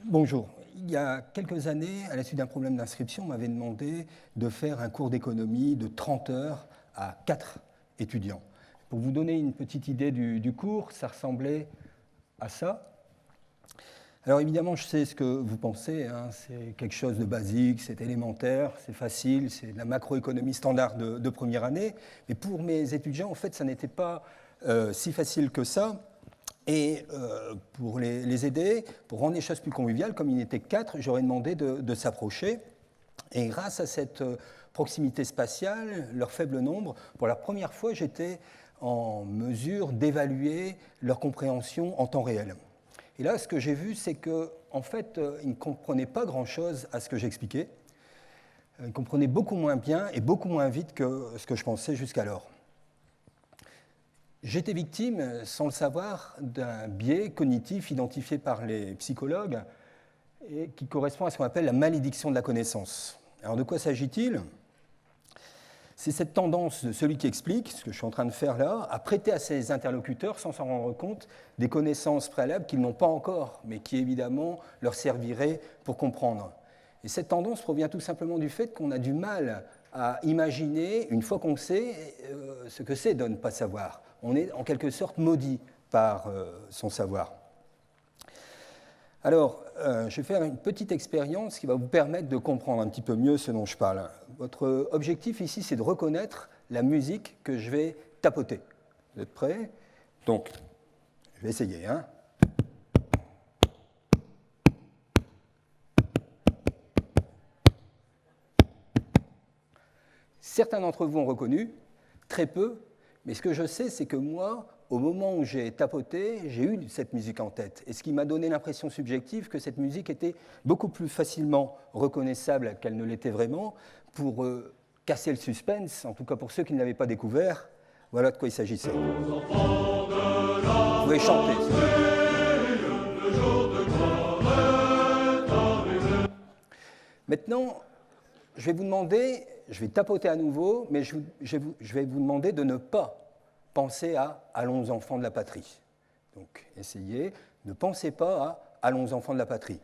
Bonjour. Il y a quelques années, à la suite d'un problème d'inscription, on m'avait demandé de faire un cours d'économie de 30 heures à 4 étudiants. Pour vous donner une petite idée du cours, ça ressemblait à ça. Alors évidemment, je sais ce que vous pensez, hein, c'est quelque chose de basique, c'est élémentaire, c'est facile, c'est de la macroéconomie standard de première année. Mais pour mes étudiants, en fait, ça n'était pas si facile que ça. Et pour les aider, pour rendre les choses plus conviviales, comme ils n'étaient que 4, j'aurais demandé de s'approcher. Et grâce à cette proximité spatiale, leur faible nombre, pour la première fois, j'étais en mesure d'évaluer leur compréhension en temps réel. Et là, ce que j'ai vu, c'est qu'en fait, ils ne comprenaient pas grand-chose à ce que j'expliquais. Ils comprenaient beaucoup moins bien et beaucoup moins vite que ce que je pensais jusqu'alors. J'étais victime, sans le savoir, d'un biais cognitif identifié par les psychologues et qui correspond à ce qu'on appelle la malédiction de la connaissance. Alors de quoi s'agit-il ? C'est cette tendance de celui qui explique, ce que je suis en train de faire là, à prêter à ses interlocuteurs, sans s'en rendre compte, des connaissances préalables qu'ils n'ont pas encore, mais qui évidemment leur serviraient pour comprendre. Et cette tendance provient tout simplement du fait qu'on a du mal à imaginer, une fois qu'on sait, ce que c'est de ne pas savoir. On est en quelque sorte maudit par son savoir. Alors, je vais faire une petite expérience qui va vous permettre de comprendre un petit peu mieux ce dont je parle. Votre objectif ici, c'est de reconnaître la musique que je vais tapoter. Vous êtes prêts ? Donc, je vais essayer. Hein. Certains d'entre vous ont reconnu, très peu, mais ce que je sais, c'est que moi, au moment où j'ai tapoté, j'ai eu cette musique en tête. Et ce qui m'a donné l'impression subjective que cette musique était beaucoup plus facilement reconnaissable qu'elle ne l'était vraiment. Pour casser le suspense, en tout cas pour ceux qui ne l'avaient pas découvert, voilà de quoi il s'agissait. Vous pouvez chanter. Maintenant, je vais vous demander, je vais tapoter à nouveau, mais je vais vous demander de ne pas penser à « Allons enfants de la patrie ». Donc, essayez, ne pensez pas à « Allons enfants de la patrie ».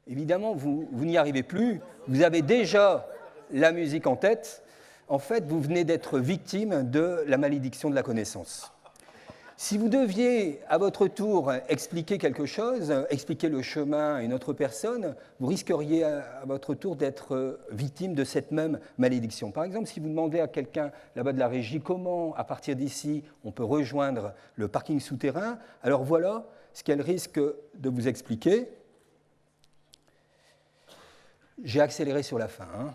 Évidemment, vous n'y arrivez plus, vous avez déjà la musique en tête. En fait, vous venez d'être victime de la malédiction de la connaissance. Si vous deviez, à votre tour, expliquer quelque chose, expliquer le chemin à une autre personne, vous risqueriez, à votre tour, d'être victime de cette même malédiction. Par exemple, si vous demandez à quelqu'un là-bas de la régie comment, à partir d'ici, on peut rejoindre le parking souterrain, alors voilà ce qu'elle risque de vous expliquer. J'ai accéléré sur la fin.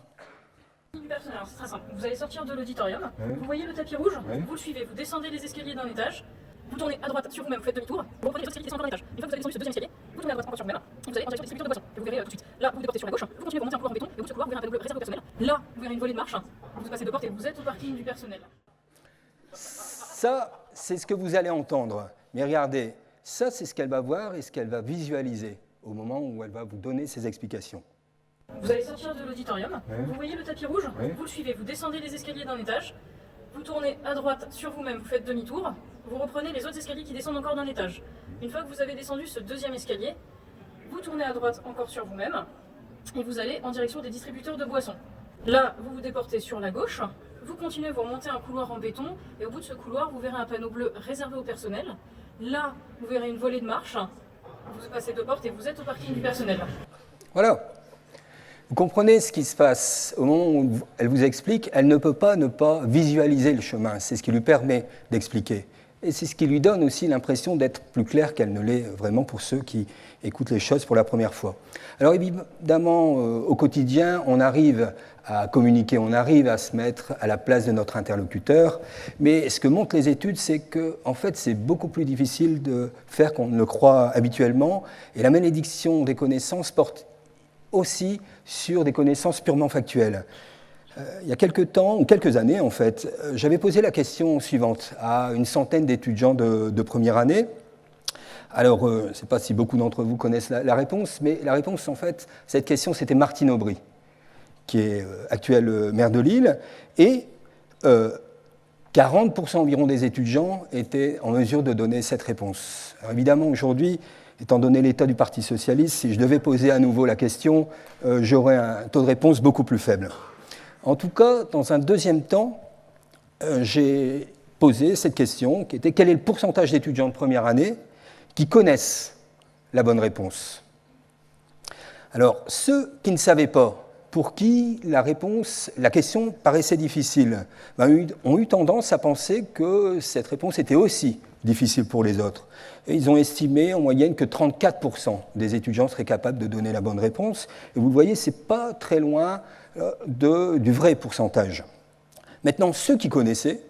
Du personnel, c'est très simple. Vous allez sortir de l'auditorium, vous voyez le tapis rouge, vous le suivez, vous descendez les escaliers d'un étage, vous tournez à droite sur vous-même, vous faites demi-tour, vous reprenez les autres escaliers qui sont encore dans l'étage. Une fois que vous avez descendu ce deuxième escalier, vous tournez à droite encore sur vous-même, et vous allez en direction des distributeurs de boissons, que vous verrez tout de suite. Là, vous vous déportez sur la gauche, vous continuez, vous remontez un couloir en béton, et au bout de ce couloir, vous verrez un panneau bleu réservé au personnel. Là, vous verrez une volée de marche, vous passez de porte et vous êtes au parking du personnel. Ça, c'est ce que vous allez entendre. Mais regardez, ça, c'est ce qu'elle va voir et ce qu'elle va visualiser au moment où elle va vous donner ses explications. Vous allez sortir de l'auditorium, vous voyez le tapis rouge, vous le suivez, vous descendez les escaliers d'un étage, vous tournez à droite sur vous-même, vous faites demi-tour, vous reprenez les autres escaliers qui descendent encore d'un étage. Une fois que vous avez descendu ce deuxième escalier, vous tournez à droite encore sur vous-même et vous allez en direction des distributeurs de boissons. Là, vous vous déportez sur la gauche, vous continuez, vous remontez un couloir en béton et au bout de ce couloir, vous verrez un panneau bleu réservé au personnel. Là, vous verrez une volée de marche, vous passez de porte et vous êtes au parking du personnel. Voilà. Vous comprenez ce qui se passe au moment où elle vous explique, elle ne peut pas ne pas visualiser le chemin. C'est ce qui lui permet d'expliquer. Et c'est ce qui lui donne aussi l'impression d'être plus clair qu'elle ne l'est vraiment pour ceux qui écoutent les choses pour la première fois. Alors évidemment, au quotidien, on arrive à communiquer, on arrive à se mettre à la place de notre interlocuteur, mais ce que montrent les études, c'est que en fait, c'est beaucoup plus difficile de faire qu'on ne le croit habituellement, et la malédiction des connaissances porte aussi sur des connaissances purement factuelles. Il y a quelques temps, ou quelques années en fait, j'avais posé la question suivante à une centaine d'étudiants de première année. Alors, je ne sais pas si beaucoup d'entre vous connaissent la réponse, mais la réponse, en fait, cette question, c'était Martine Aubry, qui est actuelle maire de Lille. Et 40% environ des étudiants étaient en mesure de donner cette réponse. Alors évidemment, aujourd'hui, étant donné l'état du Parti socialiste, si je devais poser à nouveau la question, j'aurais un taux de réponse beaucoup plus faible. En tout cas, dans un deuxième temps, j'ai posé cette question qui était quel est le pourcentage d'étudiants de première année qui connaissent la bonne réponse? Alors, ceux qui ne savaient pas, pour qui la question paraissait difficile, ont eu tendance à penser que cette réponse était aussi difficile pour les autres. Et ils ont estimé en moyenne que 34% des étudiants seraient capables de donner la bonne réponse. Et vous le voyez, ce n'est pas très loin du vrai pourcentage. Maintenant, ceux qui connaissaient,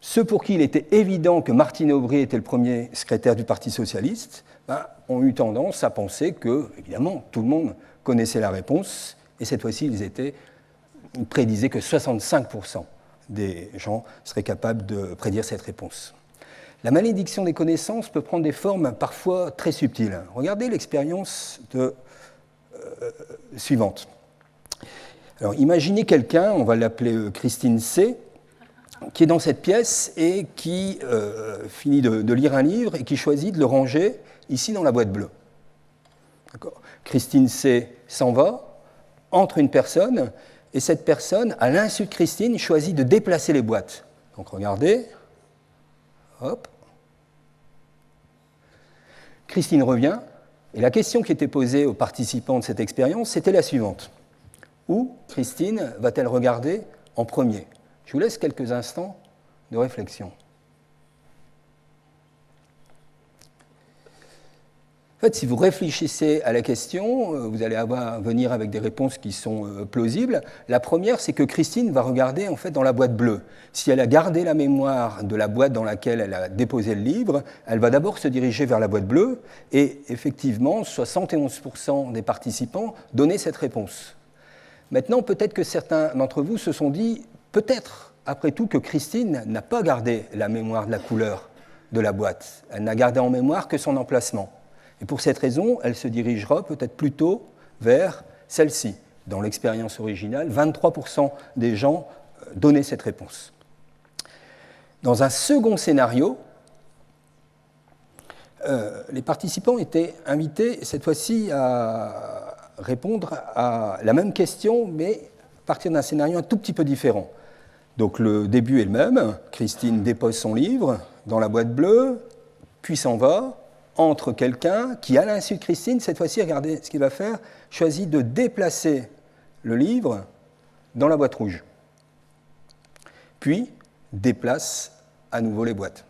ceux pour qui il était évident que Martine Aubry était le premier secrétaire du Parti socialiste, ont eu tendance à penser que, évidemment, tout le monde connaissait la réponse, et cette fois-ci, ils prédisaient que 65% des gens seraient capables de prédire cette réponse. La malédiction des connaissances peut prendre des formes parfois très subtiles. Regardez l'expérience suivante. Alors, imaginez quelqu'un, on va l'appeler Christine C., qui est dans cette pièce et qui finit de lire un livre et qui choisit de le ranger ici dans la boîte bleue. Christine C. s'en va, entre une personne, et cette personne, à l'insu de Christine, choisit de déplacer les boîtes. Donc regardez, hop. Christine revient, et la question qui était posée aux participants de cette expérience, c'était la suivante. Où Christine va-t-elle regarder en premier? Je vous laisse quelques instants de réflexion. En fait, si vous réfléchissez à la question, vous allez venir avec des réponses qui sont plausibles. La première, c'est que Christine va regarder en fait dans la boîte bleue. Si elle a gardé la mémoire de la boîte dans laquelle elle a déposé le livre, elle va d'abord se diriger vers la boîte bleue et effectivement, 71% des participants donnaient cette réponse. Maintenant, peut-être que certains d'entre vous se sont dit, peut-être, après tout, que Christine n'a pas gardé la mémoire de la couleur de la boîte. Elle n'a gardé en mémoire que son emplacement. Et pour cette raison, elle se dirigera peut-être plutôt vers celle-ci. Dans l'expérience originale, 23% des gens donnaient cette réponse. Dans un second scénario, les participants étaient invités cette fois-ci à répondre à la même question, mais à partir d'un scénario un tout petit peu différent. Donc le début est le même. Christine dépose son livre dans la boîte bleue, puis s'en va, entre quelqu'un qui, à l'insu de Christine, cette fois-ci, regardez ce qu'il va faire, choisit de déplacer le livre dans la boîte rouge. Puis déplace à nouveau les boîtes.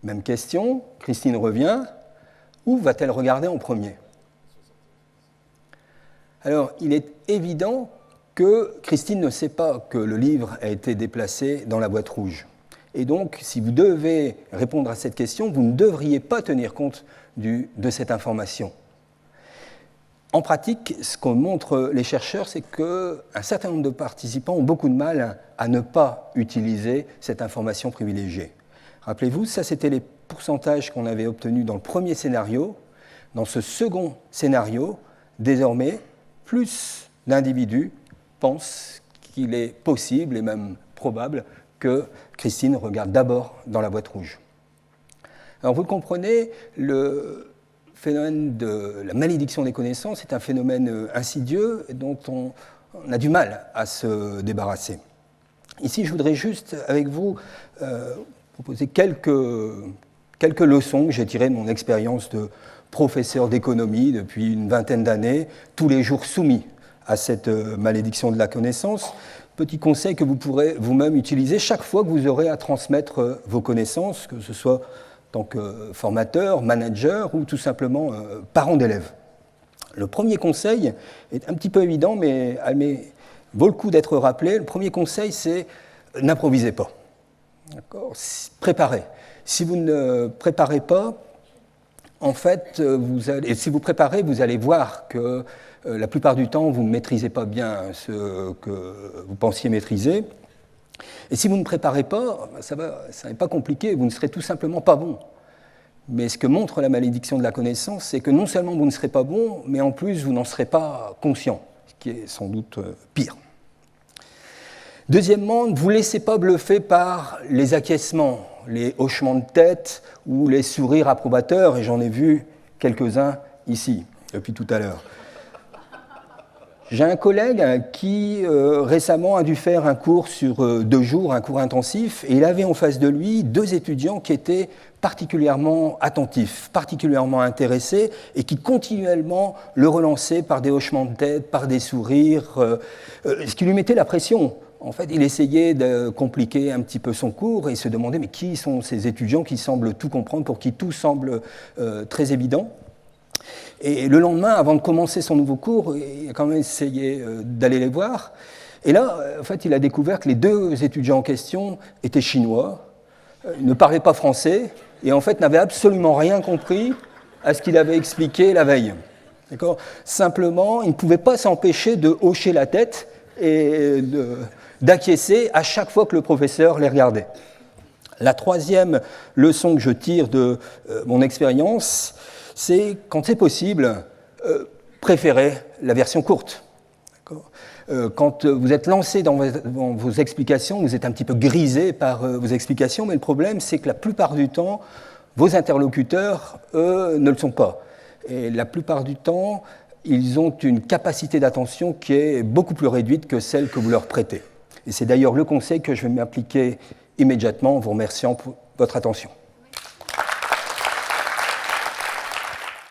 Même question, Christine revient. Où va-t-elle regarder en premier? Alors, il est évident que Christine ne sait pas que le livre a été déplacé dans la boîte rouge. Et donc, si vous devez répondre à cette question, vous ne devriez pas tenir compte de cette information. En pratique, ce qu'on montre les chercheurs, c'est qu'un certain nombre de participants ont beaucoup de mal à ne pas utiliser cette information privilégiée. Rappelez-vous, ça c'était les pourcentages qu'on avait obtenus dans le premier scénario. Dans ce second scénario, désormais, plus d'individus pensent qu'il est possible et même probable que Christine regarde d'abord dans la boîte rouge. Alors vous le comprenez, le phénomène de la malédiction des connaissances est un phénomène insidieux dont on a du mal à se débarrasser. Ici, je voudrais juste, avec vous, proposer quelques leçons que j'ai tirées de mon expérience de professeur d'économie depuis une vingtaine d'années, tous les jours soumis à cette malédiction de la connaissance. Petit conseil que vous pourrez vous-même utiliser chaque fois que vous aurez à transmettre vos connaissances, que ce soit en tant que formateur, manager ou tout simplement parent d'élèves. Le premier conseil est un petit peu évident, mais vaut le coup d'être rappelé. Le premier conseil, c'est n'improvisez pas. Préparez. Si vous ne préparez pas, en fait, si vous préparez, vous allez voir que la plupart du temps, vous ne maîtrisez pas bien ce que vous pensiez maîtriser. Et si vous ne préparez pas, ça n'est pas compliqué, vous ne serez tout simplement pas bon. Mais ce que montre la malédiction de la connaissance, c'est que non seulement vous ne serez pas bon, mais en plus, vous n'en serez pas conscient, ce qui est sans doute pire. Deuxièmement, ne vous laissez pas bluffer par les acquiescements, les hochements de tête ou les sourires approbateurs, et j'en ai vu quelques-uns ici, depuis tout à l'heure. J'ai un collègue qui récemment a dû faire un cours sur 2 jours, un cours intensif, et il avait en face de lui 2 étudiants qui étaient particulièrement attentifs, particulièrement intéressés, et qui continuellement le relançaient par des hochements de tête, par des sourires, ce qui lui mettait la pression. En fait, il essayait de compliquer un petit peu son cours et il se demandait mais qui sont ces étudiants qui semblent tout comprendre, pour qui tout semble très évident. Et le lendemain, avant de commencer son nouveau cours, il a quand même essayé d'aller les voir. Et là, en fait, il a découvert que les 2 étudiants en question étaient chinois, ne parlaient pas français et en fait n'avaient absolument rien compris à ce qu'il avait expliqué la veille. D'accord ? Simplement, ils ne pouvaient pas s'empêcher de hocher la tête et d'acquiescer à chaque fois que le professeur les regardait. La 3e leçon que je tire de mon expérience, c'est, quand c'est possible, préférer la version courte. Quand vous êtes lancé dans vos explications, vous êtes un petit peu grisé par vos explications, mais le problème, c'est que la plupart du temps, vos interlocuteurs, eux, ne le sont pas. Et la plupart du temps, ils ont une capacité d'attention qui est beaucoup plus réduite que celle que vous leur prêtez. Et c'est d'ailleurs le conseil que je vais m'appliquer immédiatement en vous remerciant pour votre attention.